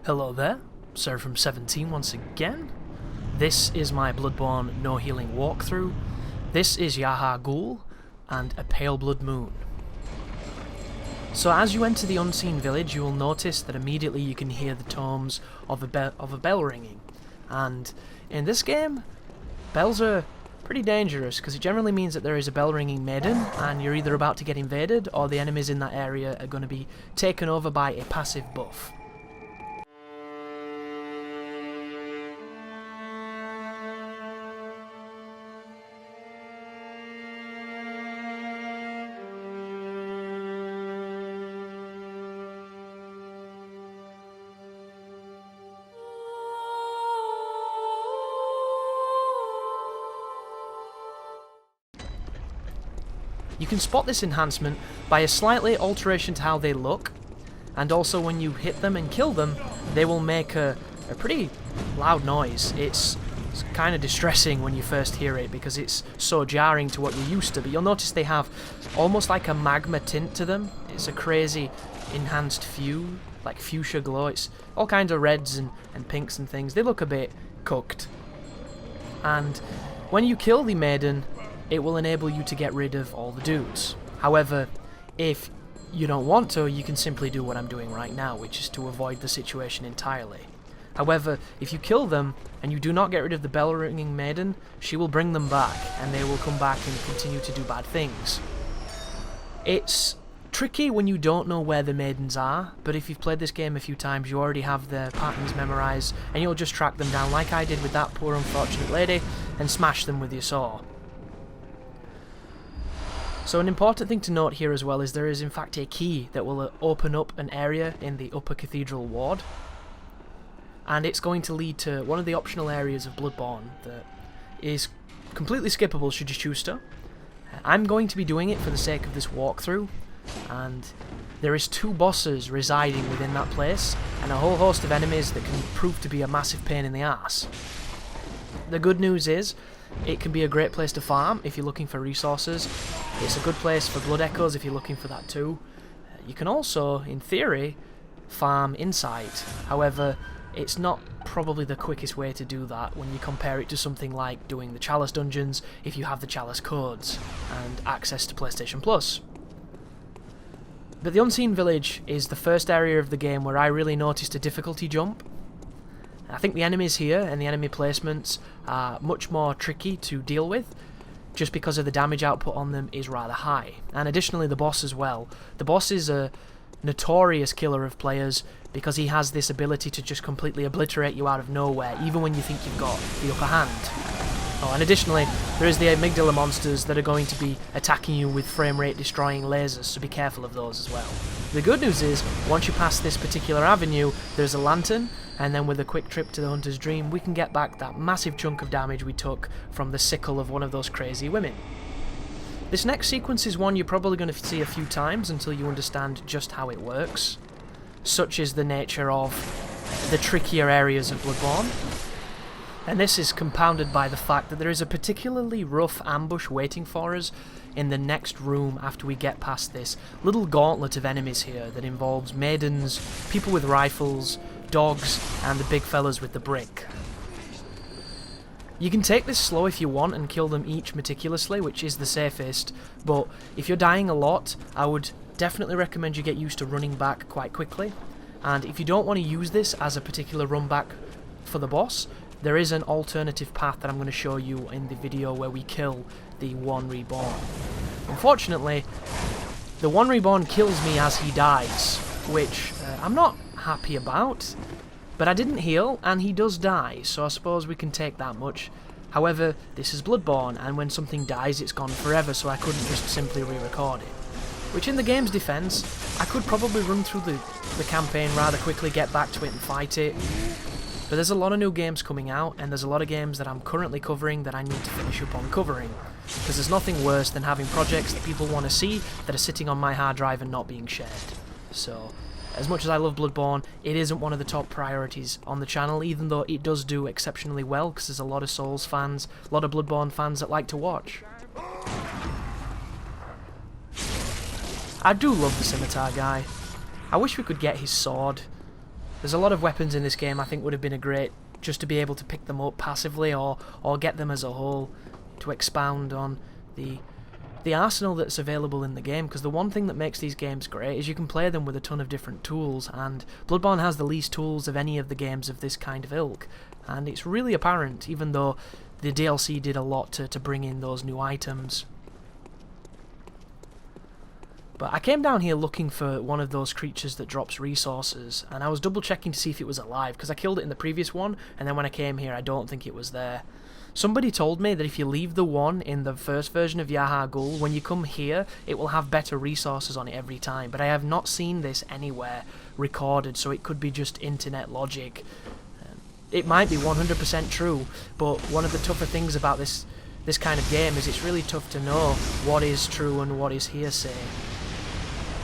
Hello there, Sir from 17 once again. This is my Bloodborne no healing walkthrough. This is Yahar'gul and a Paleblood moon. So as you enter the unseen village, you will notice that immediately you can hear the tones of a bell ringing. And in this game, bells are pretty dangerous because it generally means that there is a bell ringing maiden and you're either about to get invaded or the enemies in that area are going to be taken over by a passive buff. You can spot this enhancement by a slightly alteration to how they look, and also when you hit them and kill them, they will make a pretty loud noise. It's kind of distressing when you first hear it because it's so jarring to what you're used to, but you'll notice they have almost like a magma tint to them. It's a crazy enhanced like fuchsia glow. It's all kinds of reds and pinks and things. They look a bit cooked. And when you kill the maiden, it will enable you to get rid of all the dudes. However, if you don't want to, you can simply do what I'm doing right now, which is to avoid the situation entirely. However, if you kill them and you do not get rid of the bell ringing maiden, she will bring them back and they will come back and continue to do bad things. It's tricky when you don't know where the maidens are, but if you've played this game a few times, you already have their patterns memorized and you'll just track them down like I did with that poor unfortunate lady and smash them with your saw. So an important thing to note here as well is there is in fact a key that will open up an area in the upper cathedral ward, and it's going to lead to one of the optional areas of Bloodborne that is completely skippable should you choose to. I'm going to be doing it for the sake of this walkthrough, and there is 2 bosses residing within that place and a whole host of enemies that can prove to be a massive pain in the arse. The good news is it can be a great place to farm if you're looking for resources. It's a good place for blood echoes if you're looking for that too. You can also, in theory, farm inside. However, it's not probably the quickest way to do that when you compare it to something like doing the Chalice dungeons if you have the Chalice codes and access to PlayStation Plus. But the Unseen Village is the first area of the game where I really noticed a difficulty jump. I think the enemies here and the enemy placements are much more tricky to deal with just because of the damage output on them is rather high. And additionally the boss as well. The boss is a notorious killer of players because he has this ability to just completely obliterate you out of nowhere even when you think you've got the upper hand. Oh, and additionally there is the amygdala monsters that are going to be attacking you with frame rate destroying lasers, so be careful of those as well. The good news is once you pass this particular avenue there's a lantern, and then with a quick trip to the Hunter's Dream we can get back that massive chunk of damage we took from the sickle of one of those crazy women. This next sequence is one you're probably going to see a few times until you understand just how it works. Such is the nature of the trickier areas of Bloodborne. And this is compounded by the fact that there is a particularly rough ambush waiting for us in the next room after we get past this little gauntlet of enemies here that involves maidens, people with rifles, dogs, and the big fellas with the brick. You can take this slow if you want and kill them each meticulously, which is the safest, but if you're dying a lot, I would definitely recommend you get used to running back quite quickly. And if you don't want to use this as a particular run back for the boss, there is an alternative path that I'm going to show you in the video where we kill the One Reborn. Unfortunately, the One Reborn kills me as he dies, which I'm not happy about, but I didn't heal and he does die, so I suppose we can take that much. However, this is Bloodborne, and when something dies it's gone forever, so I couldn't just simply re-record it. Which in the game's defense, I could probably run through the campaign rather quickly, get back to it and fight it. But there's a lot of new games coming out, and there's a lot of games that I'm currently covering that I need to finish up on covering. Because there's nothing worse than having projects that people want to see that are sitting on my hard drive and not being shared. So, as much as I love Bloodborne, it isn't one of the top priorities on the channel, even though it does do exceptionally well, because there's a lot of Souls fans, a lot of Bloodborne fans that like to watch. I do love the scimitar guy. I wish we could get his sword. There's a lot of weapons in this game I think would have been a great just to be able to pick them up passively or get them as a whole to expound on the arsenal that's available in the game, because the one thing that makes these games great is you can play them with a ton of different tools, and Bloodborne has the least tools of any of the games of this kind of ilk, and it's really apparent, even though the DLC did a lot to bring in those new items. But I came down here looking for one of those creatures that drops resources, and I was double checking to see if it was alive, because I killed it in the previous one, and then when I came here I don't think it was there. Somebody told me that if you leave the one in the first version of Yahar'gul, when you come here it will have better resources on it every time, but I have not seen this anywhere recorded, so it could be just internet logic. It might be 100% true, but one of the tougher things about this kind of game is it's really tough to know what is true and what is hearsay.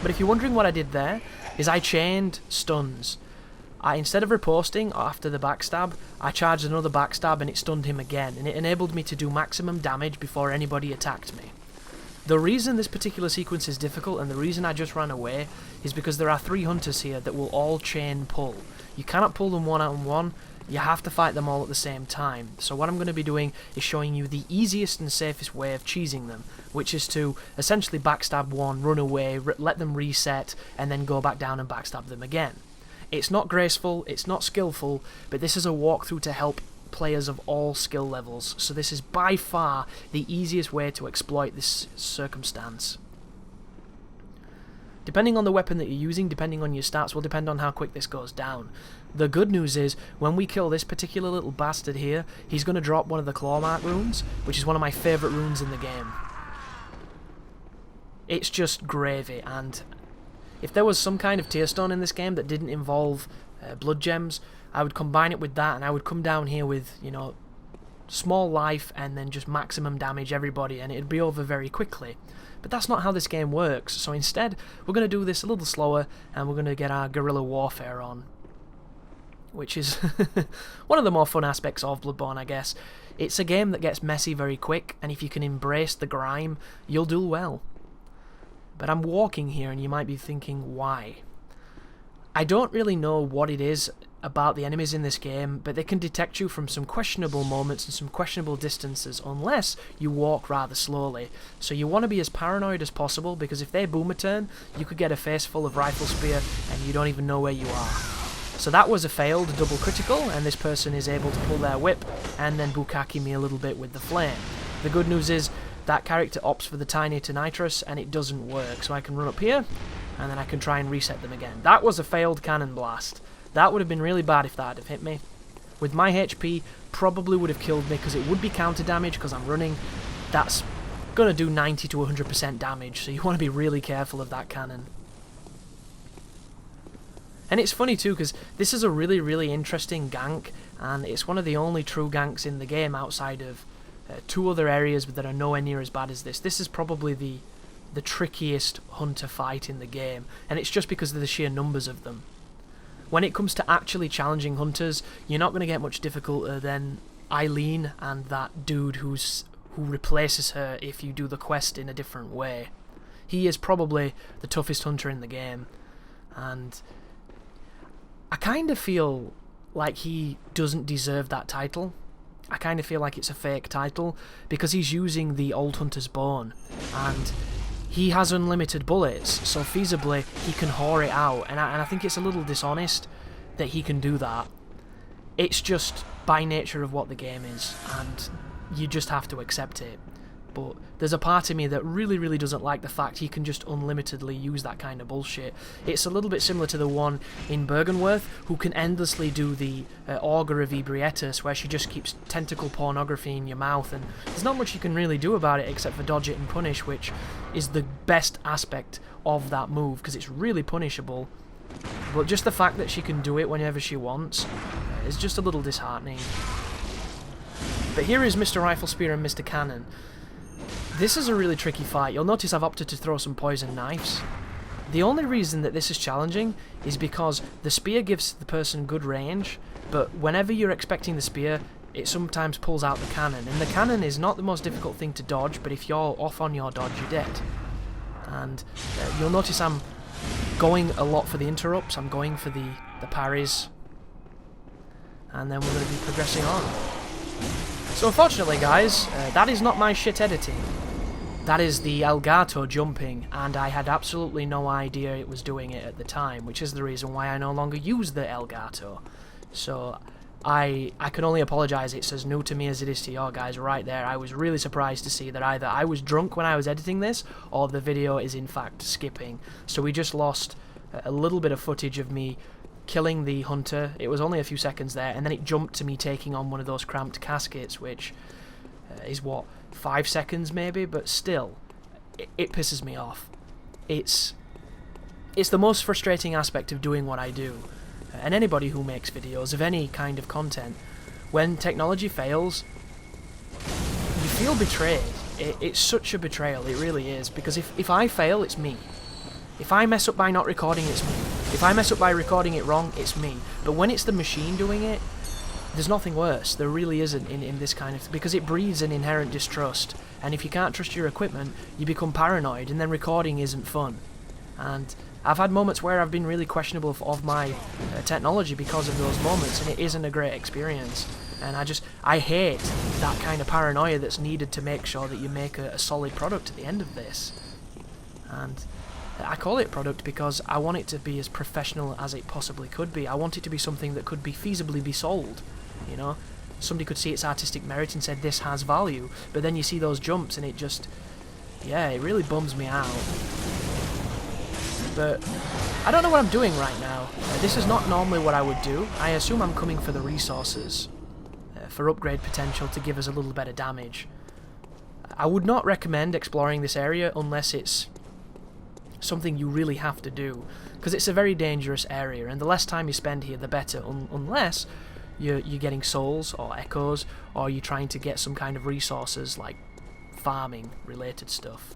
But if you're wondering what I did there, is I chained stuns. Instead of riposting after the backstab, I charged another backstab and it stunned him again, and it enabled me to do maximum damage before anybody attacked me. The reason this particular sequence is difficult, and the reason I just ran away, is because there are 3 hunters here that will all chain pull. You cannot pull them one-on-one, you have to fight them all at the same time. So what I'm going to be doing is showing you the easiest and safest way of cheesing them, which is to essentially backstab one, run away, let them reset, and then go back down and backstab them again. It's not graceful, it's not skillful, but this is a walkthrough to help players of all skill levels, so this is by far the easiest way to exploit this circumstance. Depending on the weapon that you're using, depending on your stats, will depend on how quick this goes down. The good news is, when we kill this particular little bastard here, he's going to drop one of the claw mark runes, which is one of my favourite runes in the game. It's just gravy, and if there was some kind of tier stone in this game that didn't involve blood gems, I would combine it with that, and I would come down here with, you know, small life and then just maximum damage everybody, and it'd be over very quickly. But that's not how this game works, so instead we're going to do this a little slower, and we're going to get our guerrilla warfare on, which is one of the more fun aspects of Bloodborne, I guess. It's a game that gets messy very quick, and if you can embrace the grime, you'll do well. But I'm walking here, and you might be thinking, why? I don't really know what it is about the enemies in this game, but they can detect you from some questionable moments and some questionable distances unless you walk rather slowly. So you want to be as paranoid as possible, because if they boom a turn, you could get a face full of rifle spear and you don't even know where you are. So that was a failed double critical, and this person is able to pull their whip and then bukkake me a little bit with the flame. The good news is that character opts for the tiny to nitrous and it doesn't work, so I can run up here and then I can try and reset them again. That was a failed cannon blast. That would have been really bad if that had hit me. With my HP, probably would have killed me, because it would be counter damage because I'm running. That's going to do 90 to 100% damage, so you want to be really careful of that cannon. And it's funny too, because this is a really, really interesting gank, and it's one of the only true ganks in the game outside of 2 other areas that are nowhere near as bad as this. This is probably the trickiest hunter fight in the game, and it's just because of the sheer numbers of them. When it comes to actually challenging hunters, you're not going to get much difficulter than Eileen and that dude who replaces her if you do the quest in a different way. He is probably the toughest hunter in the game, and I kind of feel like he doesn't deserve that title. I kind of feel like it's a fake title, because he's using the old hunter's bone, and he has unlimited bullets, so feasibly he can whore it out, and I think it's a little dishonest that he can do that. It's just by nature of what the game is, and you just have to accept it. But there's a part of me that really, really doesn't like the fact he can just unlimitedly use that kind of bullshit. It's a little bit similar to the one in Bergenworth, who can endlessly do the Augur of Ebrietas, where she just keeps tentacle pornography in your mouth, and there's not much you can really do about it except for dodge it and punish, which is the best aspect of that move, because it's really punishable. But just the fact that she can do it whenever she wants is just a little disheartening. But here is Mr. Rifle Spear and Mr. Cannon. This is a really tricky fight. You'll notice I've opted to throw some poison knives. The only reason that this is challenging is because the spear gives the person good range, but whenever you're expecting the spear, it sometimes pulls out the cannon. And the cannon is not the most difficult thing to dodge, but if you're off on your dodge, you're dead. And you'll notice I'm going a lot for the interrupts. I'm going for the the parries, and then we're going to be progressing on. So unfortunately guys, that is not my shit editing. That is the Elgato jumping, and I had absolutely no idea it was doing it at the time, which is the reason why I no longer use the Elgato. So I can only apologise, it's as new to me as it is to you guys right there. I was really surprised to see that either I was drunk when I was editing this, or the video is in fact skipping. So we just lost a little bit of footage of me killing the hunter. It was only a few seconds there, and then it jumped to me taking on one of those cramped caskets, which is what, 5 seconds maybe, but still, it pisses me off. It's the most frustrating aspect of doing what I do, and anybody who makes videos of any kind of content. When technology fails, you feel betrayed. It's such a betrayal, it really is, because if I fail, it's me. If I mess up by not recording, it's me. If I mess up by recording it wrong, it's me. But when it's the machine doing it, there's nothing worse. There really isn't in this kind of... because it breeds an inherent distrust. And if you can't trust your equipment, you become paranoid, and then recording isn't fun. And I've had moments where I've been really questionable of my technology because of those moments, and it isn't a great experience. And I hate that kind of paranoia that's needed to make sure that you make a solid product at the end of this. And I call it product because I want it to be as professional as it possibly could be. I want it to be something that could be feasibly be sold, you know? Somebody could see its artistic merit and said this has value, but then you see those jumps and it just... yeah, it really bums me out. But I don't know what I'm doing right now. This is not normally what I would do. I assume I'm coming for the resources, for upgrade potential to give us a little better damage. I would not recommend exploring this area unless it's something you really have to do, because it's a very dangerous area, and the less time you spend here the better, unless you're getting souls or echoes, or you're trying to get some kind of resources like farming related stuff,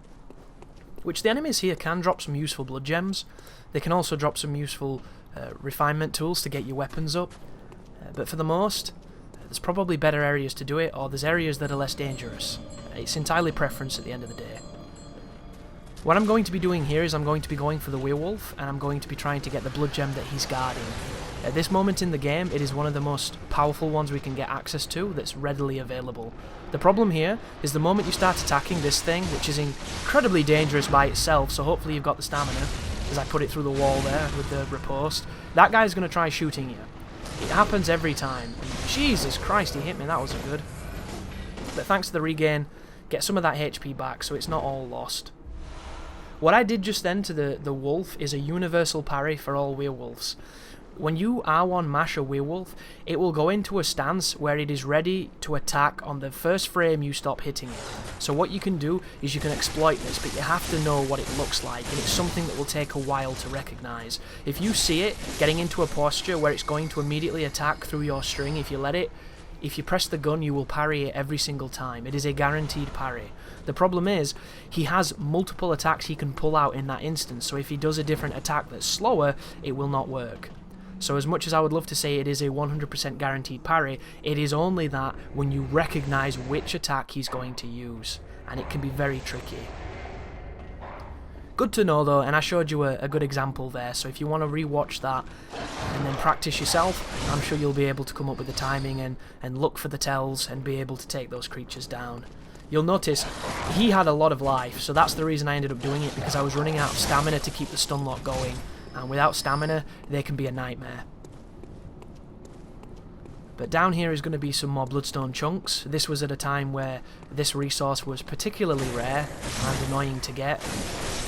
which the enemies here can drop some useful blood gems. They can also drop some useful refinement tools to get your weapons up, but for the most, there's probably better areas to do it, or there's areas that are less dangerous. It's entirely preference at the end of the day. What I'm going to be doing here is I'm going to be going for the werewolf, and I'm going to be trying to get the blood gem that he's guarding. At this moment in the game, it is one of the most powerful ones we can get access to that's readily available. The problem here is the moment you start attacking this thing, which is incredibly dangerous by itself, so hopefully you've got the stamina, as I put it through the wall there with the riposte, that guy's going to try shooting you. It happens every time. Jesus Christ, he hit me, that wasn't good. But thanks to the regain, get some of that HP back, so it's not all lost. What I did just then to the wolf is a universal parry for all werewolves. When you R1 mash a werewolf, it will go into a stance where it is ready to attack on the first frame you stop hitting it. So what you can do is you can exploit this, but you have to know what it looks like, and it's something that will take a while to recognise. If you see it getting into a posture where it's going to immediately attack through your string if you let it, if you press the gun, you will parry it every single time. It is a guaranteed parry. The problem is, he has multiple attacks he can pull out in that instance, so if he does a different attack that's slower, it will not work. So as much as I would love to say it is a 100% guaranteed parry, it is only that when you recognise which attack he's going to use, and it can be very tricky. Good to know though, and I showed you a good example there, so if you want to rewatch that and then practice yourself, I'm sure you'll be able to come up with the timing and look for the tells and be able to take those creatures down. You'll notice he had a lot of life, so that's the reason I ended up doing it, because I was running out of stamina to keep the stun lock going, and without stamina, they can be a nightmare. But down here is going to be some more bloodstone chunks. This was at a time where this resource was particularly rare and annoying to get.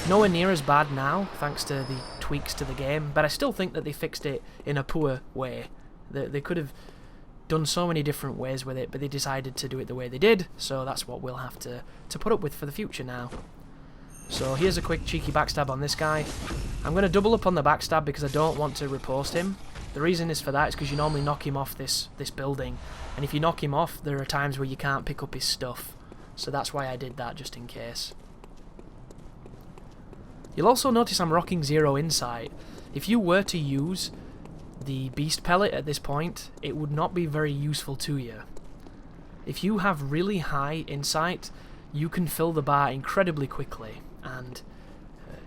Nowhere near as bad now, thanks to the tweaks to the game, but I still think that they fixed it in a poor way. They could have done so many different ways with it, but they decided to do it the way they did, so that's what we'll have to put up with for the future now. So here's a quick cheeky backstab on this guy. I'm going to double up on the backstab because I don't want to riposte him. The reason is for that is because you normally knock him off this building, and if you knock him off, there are times where you can't pick up his stuff. So that's why I did that, just in case. You'll also notice I'm rocking 0 insight. If you were to use the beast pellet at this point, it would not be very useful to you. If you have really high insight, you can fill the bar incredibly quickly, and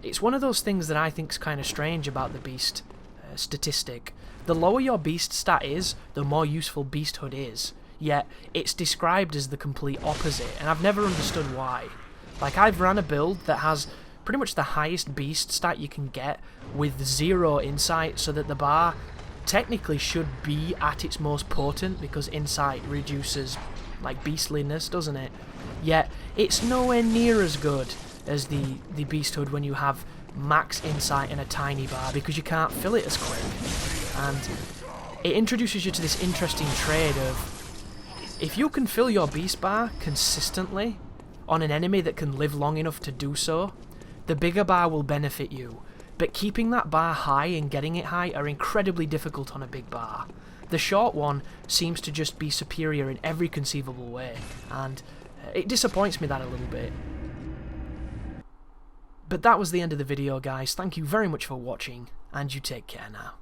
it's one of those things that I think is kind of strange about the beast statistic. The lower your beast stat is, the more useful beasthood is. Yet, it's described as the complete opposite, and I've never understood why. Like, I've ran a build that has pretty much the highest beast stat you can get with 0 insight, so that the bar technically should be at its most potent, because insight reduces, like, beastliness, doesn't it? Yet, it's nowhere near as good as the beasthood when you have max insight in a tiny bar, because you can't fill it as quick. And it introduces you to this interesting trade of, if you can fill your beast bar consistently on an enemy that can live long enough to do so, the bigger bar will benefit you. But keeping that bar high and getting it high are incredibly difficult on a big bar. The short one seems to just be superior in every conceivable way, and it disappoints me that a little bit. But that was the end of the video, guys. Thank you very much for watching, and you take care now.